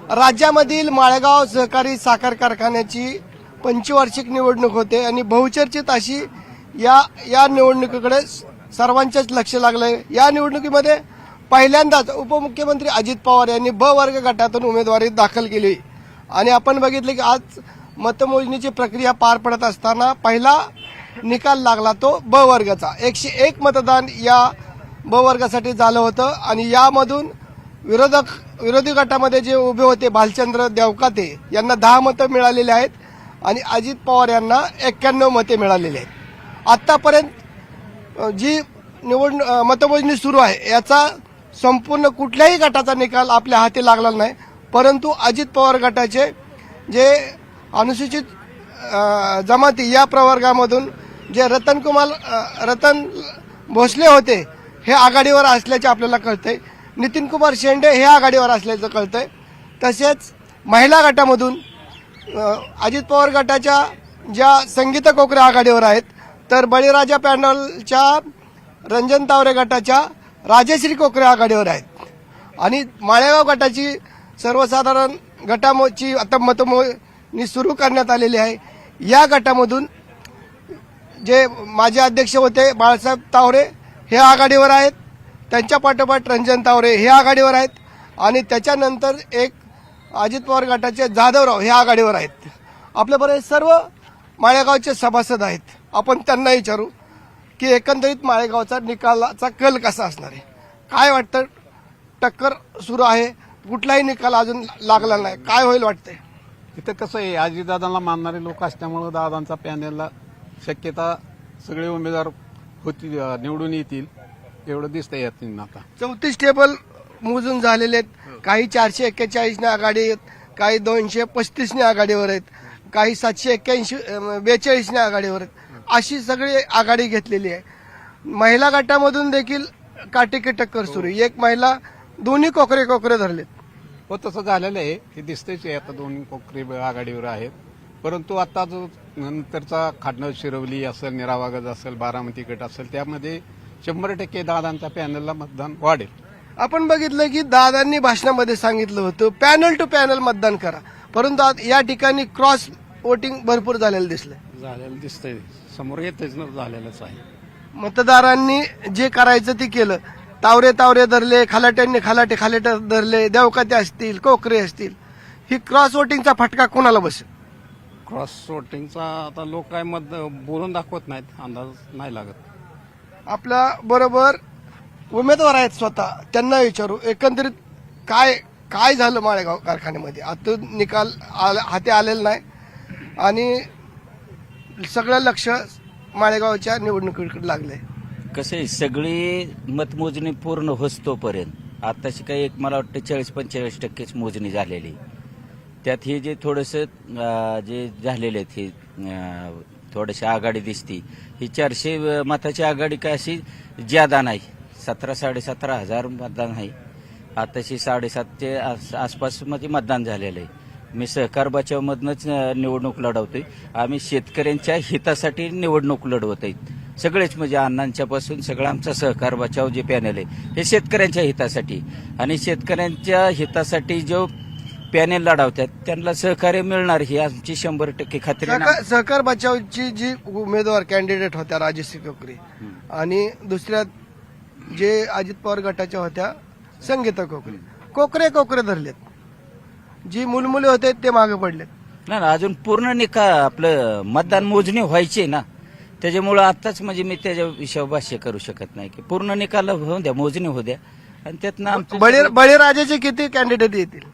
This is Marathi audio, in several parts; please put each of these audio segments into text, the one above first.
राज्यामधील माळेगाव सहकारी साखर कारखान्याची पंचवार्षिक निवडणूक होते आणि बहुचर्चित अशी या निवडणुकीकडे सर्वांचेच लक्ष लागलंय। या निवडणुकीमध्ये पहिल्यांदाच उपमुख्यमंत्री अजित पवार यांनी ब वर्ग गटातून उमेदवारी दाखल केली आणि आपण बघितले की आज मतमोजणीची प्रक्रिया पार पडत असताना पहिला निकाल लागला तो ब वर्गाचा। 101 मतदान या ब वर्गासाठी झालं होतं आणि यामधून विरोधी गटामध्ये जे उभे होते भालचंद्र देवकाते यांना 10 मतं मिळालेली आहेत आणि अजित पवार यांना 91 मते मिळालेली आहेत। आतापर्यंत जी मतमोजणी सुरू आहे याचा संपूर्ण कुठल्याही गटाचा निकाल आपल्या हाती लागला नाही, परंतु अजित पवार गटाचे जे अनुसूचित जमाती या प्रवर्गामधून जे रतन भोसले होते हे आघाडीवर असल्याचे आपल्याला कळतंय, नितीन कुमार शेंडे हे आघाडीवर असल्याचं कळतंय। तसेच महिला गटामधून अजित पवार गटाच्या ज्या संगीता कोकरे आघाडीवर आहेत, तर बळीराजा पॅनलच्या रंजन तावरे गटाच्या राजश्री कोकरे आघाडीवर आहेत आणि माळेगाव गटाची सर्वसाधारण गटाची आता मतमोजणी सुरू करण्यात आलेली आहे। या गटामधून जे माजी अध्यक्ष होते बाळासाहेब तावरे हे आघाडीवर आहेत, त्यांच्या पाठोपाठ रंजन तावरे हे आघाडीवर आहेत आणि त्याच्यानंतर एक अजित पवार गटाचे जाधवराव हे आघाडीवर आहेत। आपल्याबरोबर सर्व माळेगावचे सभासद आहेत, आपण त्यांना विचारू की एकंदरीत माळेगावचा निकालाचा कल कसा असणार आहे, काय वाटतं? टक्कर सुरू आहे, कुठलाही निकाल अजून लागला नाही, काय होईल वाटतंय? इथं कसं आहे, अजितदादांना मानणारे लोक असल्यामुळे दादांचा पॅनेलला शक्यता सगळे उमेदवार निवडून येतील एवढं दिसतंय यातून। आता 34 टेबल मोजून झालेले आहेत, काही 441 ने आघाडी आहेत, काही 235 ने आघाडीवर आहेत, काही 742 ने आघाडीवर आहेत, अशी सगळी आघाडी घेतलेली आहे। महिला गटामधून देखील काटेकी टक्कर सुरू आहे, एक महिला दोन्ही कोकरे धरलेत। हो, तसं झालेलं आहे, हे दिसतंच आहे। आता दोन्ही कोकरे आघाडीवर आहेत, परंतु आता जो नंतरचा खाडणं शिरवली असेल, निरावागज असेल, बारामती गट असेल, त्यामध्ये 100% दादांच्या पॅनलला मतदान वाढेल। आपण बघितलं की दादांनी भाषणामध्ये सांगितलं होतं पॅनल टू पॅनल मतदान करा, परंतु या ठिकाणी क्रॉस वोटिंग भरपूर झालेलं दिसतंय, समोर येतच झालेलंच आहे। मतदारांनी जे करायचं ते केलं, तावरे धरले, खलाट्यांनी खलाटे धरले, देवकाते असतील, कोकरे असतील, ही क्रॉस वोटिंगचा फटका कोणाला बसेल? क्रॉस वोटिंगचा आता लोक काय मत बोलून दाखवत नाहीत, अंदाज नाही लागत। आपल्या बरोबर उमेदवार आहेत स्वतः, त्यांना विचारू एकंदरीत काय झालं माळेगाव कारखान्यामध्ये? आता निकाल हाती आलेला नाही आणि सगळं लक्ष माळेगावच्या निवडणुकीकडे लागलंय। कसं आहे, सगळी मतमोजणी पूर्ण होतोपर्यंत आताशी काही एक मला वाटतं 40-45% मोजणी झालेली, त्यात हे जे थोडंसं जे झालेले आहेत हे थोडीशी आघाडी दिसती, ही 400 मताची आघाडी काय अशी ज्यादा नाही, 17-17.5 हजार मतदान आहे, आताशी 7.5 आसपास मध्ये मतदान झालेलं आहे। मी सहकार बचावमधनंच निवडणूक लढवतोय, आम्ही शेतकऱ्यांच्या हितासाठी निवडणूक लढवत आहेत सगळेच, म्हणजे अण्णांच्यापासून सगळं आमचा सहकार बचाव जे पॅनल आहे हे शेतकऱ्यांच्या हितासाठी, आणि शेतकऱ्यांच्या हितासाठी जो पॅनेल लढवतात त्यांना सहकार्य मिळणार ही आमची 100% खात्री आहे। सहकार बचावची जी उमेदवार कॅन्डिडेट होत्या राजश्री कोकरे आणि दुसऱ्या जे अजित पवार गटाच्या होत्या संगीता कोकरे धरलेत, जी मुलमुले होते ते मागे पडलेत। ना अजून पूर्ण निकाल आपलं मतदान मोजणी व्हायची ना, त्याच्यामुळं आताच म्हणजे मी त्याच्या विषयावर भाष्य करू शकत नाही की पूर्ण निकाल होऊ द्या, मोजणी होऊ द्या, आणि त्यातनं आमचं बळीराजाचे किती कॅन्डिडेट येतील?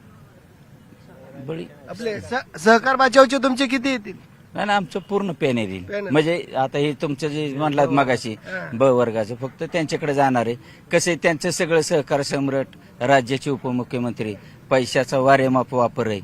बळी आपले सहकार बचावचे तुमचे किती येतील? नाही ना, आमचं पूर्ण पॅनेल येईल, म्हणजे आता हे तुमचं जे म्हणलात मगाशी ब वर्गाचं फक्त त्यांच्याकडे जाणार आहे। कसं त्यांचं सगळं सहकार सम्राट, राज्याचे उपमुख्यमंत्री, पैशाचा वारेमाप वापर आहे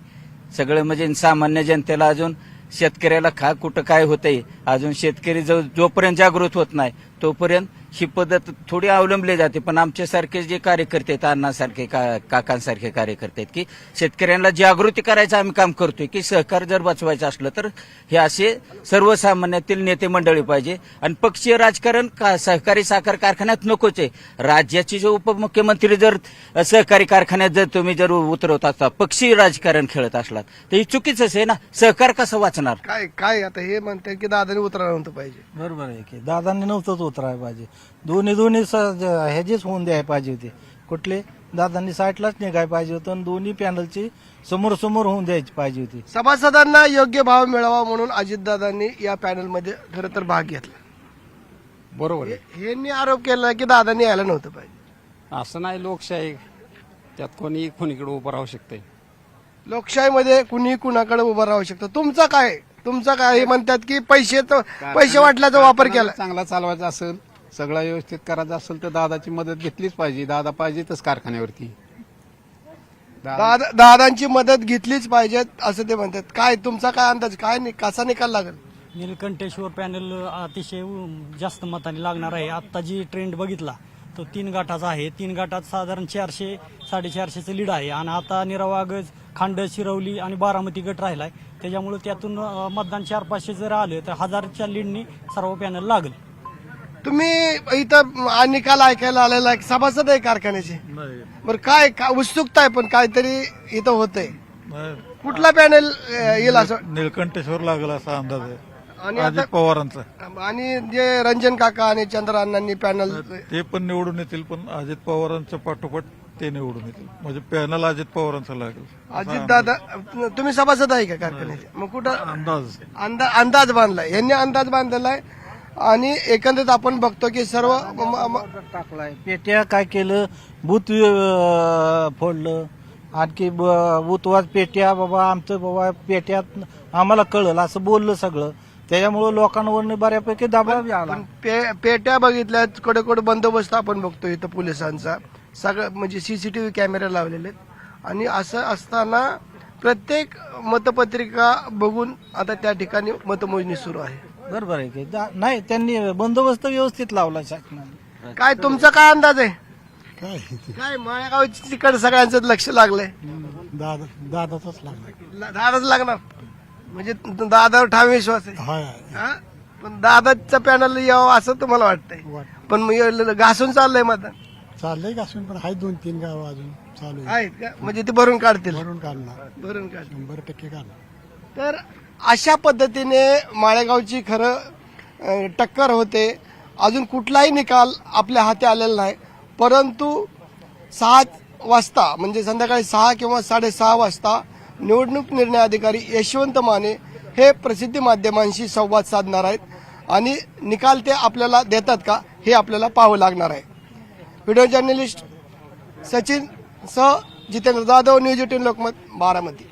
सगळं, म्हणजे सामान्य जनतेला अजून शेतकऱ्याला कुठं काय होतंय, अजून शेतकरी जोपर्यंत जागृत होत नाही तोपर्यंत ही पद्धत थोडी अवलंबली जाते. पण आमच्यासारखे जे कार्यकर्ते आहेत, अण्णासारखे काकांसारखे कार्यकर्ते आहेत, की शेतकऱ्यांना जागृती करायचं आम्ही काम करतोय, की सहकार जर वाचवायचं असलं तर हे असे सर्वसामान्यातील नेते मंडळी पाहिजे. आणि पक्षीय राजकारण सहकारी साखर कारखान्यात नकोच आहे. राज्याचे जे उपमुख्यमंत्री जर सहकारी कारखान्यात जर तुम्ही जर उतरवत असता, पक्षीय राजकारण खेळत असलात तर हे चुकीचंच आहे ना. सहकार कसं वाचणार? काय काय आता हे म्हणतात की दादाने उतरायला नव्हतं पाहिजे. बरोबर आहे की दादांनी नव्हतंच उतरायला पाहिजे. दोन्ही ह्याचेच होऊन द्यायला पाहिजे होते. कुठले दादांनी साईडलाच निघायला पाहिजे होतं आणि दोन्ही पॅनलची समोर होऊन द्यायची पाहिजे होती. सभासदांना योग्य भाव मिळावा म्हणून अजितदादांनी या पॅनलमध्ये खरं तर भाग घेतला. बरोबर आहे. यांनी आरोप केला की दादांनी यायला नव्हतं पाहिजे. असं नाही, लोकशाही त्यात कोणी कोणीकडे उभं राहू शकते. लोकशाहीमध्ये कुणी कुणाकडे उभं राहू शकतं. तुमचा काय हे म्हणतात की पैसे वाटल्याचा वापर केला. चांगला चालवायचा असेल, सगळं व्यवस्थित करायचं असेल तर दादाची मदत घेतलीच पाहिजे. दादा पाहिजेतच कारखान्यावरती. दादांची मदत घेतलीच पाहिजे असं ते म्हणतात. काय तुमचा काय अंदाज, काय कसा निकाल लागेल? नीलकंठेश्वर पॅनल अतिशय जास्त मताने लागणार आहे. आता जी ट्रेंड बघितला तो 3 गटाचा आहे. 3 गटात साधारण 400-450चं लीड आहे. आणि आता निरावागज, खांड, शिरवली आणि बारामती गट राहिलाय. त्याच्यामुळे त्यातून मतदान 400-500 जर आलं तर 1000च्या लीडनी सर्व पॅनल लागेल. तुम्ही इथं निकाल ऐकायला आलेला आहे, सभासद आहे कारखान्याचे. बरं काय उत्सुकता आहे, पण काहीतरी इथं होतंय. कुठला पॅनल येईल असं? नीलकंठेश्वर लागला असा अंदाज आहे आणि अजित पवारांचा. आणि जे रंजन काका आणि चंद्र अण्णांनी पॅनल, ते पण निवडून येतील, पण अजित पवारांच्या पाठोपाठ ते निवडून येतील. म्हणजे पॅनल अजित पवारांचा लागेल. अजितदादा, तुम्ही सभासद आहे का कारखान्याचे? मग कुठं अंदाज अंदाज बांधलाय, यांनी अंदाज बांधलेला आहे. आणि एकंदरीत आपण बघतो की सर्व टाकलाय. पेट्या काय केलं, बूथ फोडलं. आणखी बूथवाज पेट्या, बाबा आमचं बाबा पेट्यात आम्हाला कळलं असं बोललं सगळं. त्याच्यामुळे लोकांवर बऱ्यापैकी दबाव आला. पेट्या बघितल्या, कडे बंदोबस्त आपण बघतो इथं पोलिसांचा. सगळं म्हणजे सीसीटीव्ही कॅमेरे लावलेले आहेत. आणि असं असताना प्रत्येक मतपत्रिका बघून आता त्या ठिकाणी मतमोजणी सुरू आहे. बरोबर आहे की नाही, त्यांनी बंदोबस्त व्यवस्थित लावला शासनाने. काय तुमचा काय अंदाज आहे? काय माळेगाव तिकडे सगळ्यांचं लक्ष लागलंय. दादाचाच लागला. दादाच लागणार म्हणजे दादावर ठाम विश्वास आहे. हा? पण दादाचं पॅनल यावं असं तुम्हाला वाटतंय? पण मग घासून चाललंय मतदान. चाललंय घासून, पण आहे 2-3 गावं अजून चालू आहे. आहेत का? म्हणजे ते भरून काढतील. भरून काढणार, भरून काढतील. 100% काढणार. तर अशा पद्धतीने माळेगावची खरं टक्कर होते. अजून कुठलाही निकाल आपल्या हाती आलेला नाही. परंतु 6 वाजता म्हणजे संध्याकाळी 6 किंवा 6:30 वाजता निवडणूक निर्णय अधिकारी यशवंत माने हे प्रसिद्धी माध्यमांशी संवाद साधणार आहेत. आणि निकाल ते आपल्याला देतात का हे आपल्याला पाहावं लागणार आहे. व्हिडिओ जर्नलिस्ट सचिन सह जितेंद्र जाधव, न्यूज 18 लोकमत, बारामती.